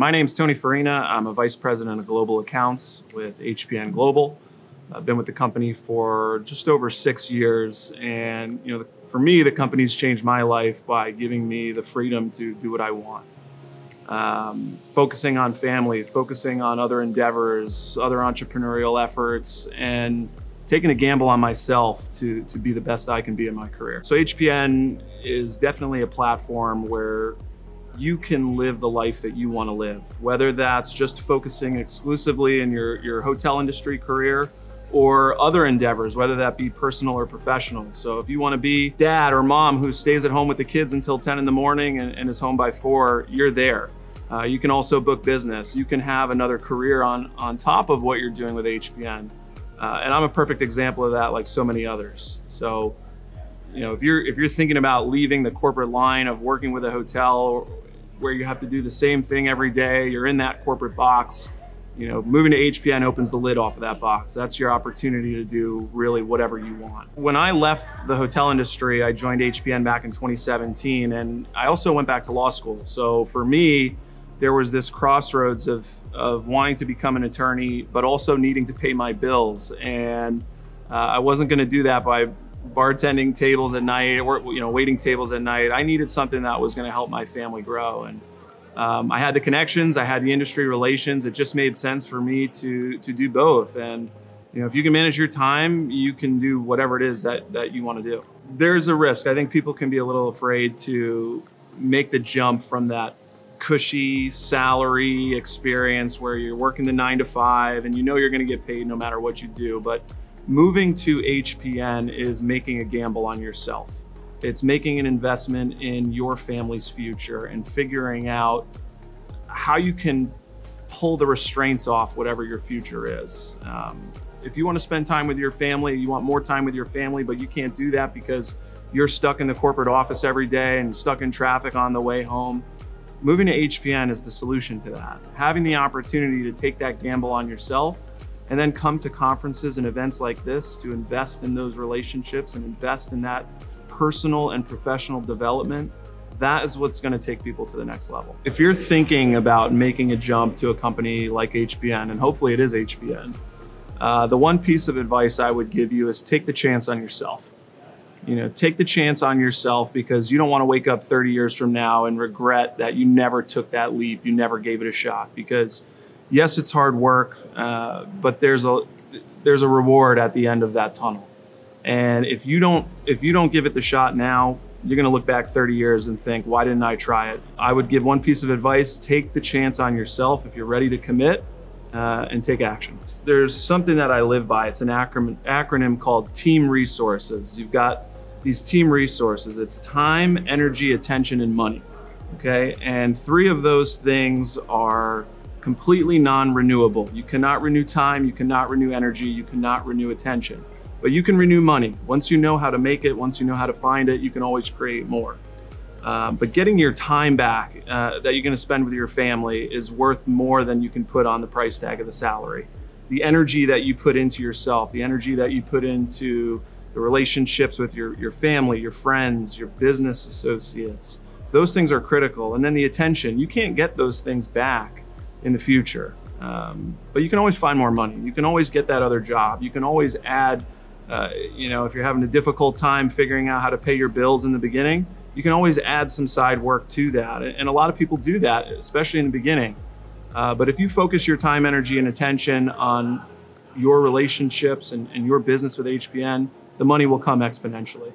My name's Tony Farina. I'm a Vice President of Global Accounts with HPN Global. I've been with the company for just over 6 years, and for me, the company's changed my life by giving me the freedom to do what I want. Focusing on family, focusing on other endeavors, other entrepreneurial efforts, and taking a gamble on myself to be the best I can be in my career. So HPN is definitely a platform where you can live the life that you want to live, whether that's just focusing exclusively in your hotel industry career or other endeavors, whether that be personal or professional. So if you want to be dad or mom who stays at home with the kids until 10 in the morning and is home by 4, you're there. You can also book business. You can have another career on top of what you're doing with HPN. And I'm a perfect example of that, like so many others. So, if you're thinking about leaving the corporate line of working with a hotel where you have to do the same thing every day, you're in that corporate box, moving to HPN opens the lid off of that box. That's your opportunity to do really whatever you want. When I left the hotel industry, I joined HPN back in 2017, and I also went back to law school. So for me, there was this crossroads of wanting to become an attorney, but also needing to pay my bills. And I wasn't gonna do that by bartending tables at night or waiting tables at night. I needed something that was gonna help my family grow. And I had the connections, I had the industry relations. It just made sense for me to do both. And if you can manage your time, you can do whatever it is that you wanna do. There's a risk. I think people can be a little afraid to make the jump from that cushy salary experience where you're working the 9 to 5 and you're gonna get paid no matter what you do. But moving to HPN is making a gamble on yourself. It's making an investment in your family's future and figuring out how you can pull the restraints off whatever your future is. If you want to spend time with your family, you want more time with your family, but you can't do that because you're stuck in the corporate office every day and stuck in traffic on the way home, moving to HPN is the solution to that. Having the opportunity to take that gamble on yourself and then come to conferences and events like this to invest in those relationships and invest in that personal and professional development, that is what's going to take people to the next level. If you're thinking about making a jump to a company like HPN, and hopefully it is HPN, the one piece of advice I would give you is take the chance on yourself. Take the chance on yourself, because you don't want to wake up 30 years from now and regret that you never took that leap, you never gave it a shot. Because yes, it's hard work, but there's a reward at the end of that tunnel. And if you don't give it the shot now, you're going to look back 30 years and think, why didn't I try it? I would give one piece of advice: take the chance on yourself if you're ready to commit, and take action. There's something that I live by. It's an acronym called team resources. You've got these team resources. It's time, energy, attention, and money. Okay, and 3 of those things are completely non-renewable. You cannot renew time, you cannot renew energy, you cannot renew attention. But you can renew money. Once you know how to make it, once you know how to find it, you can always create more. But getting your time back that you're gonna spend with your family is worth more than you can put on the price tag of the salary. The energy that you put into yourself, the energy that you put into the relationships with your family, your friends, your business associates, those things are critical. And then the attention, you can't get those things back in the future. But you can always find more money. You can always get that other job. You can always add, if you're having a difficult time figuring out how to pay your bills in the beginning, you can always add some side work to that. And a lot of people do that, especially in the beginning. But if you focus your time, energy, and attention on your relationships and your business with HPN, the money will come exponentially.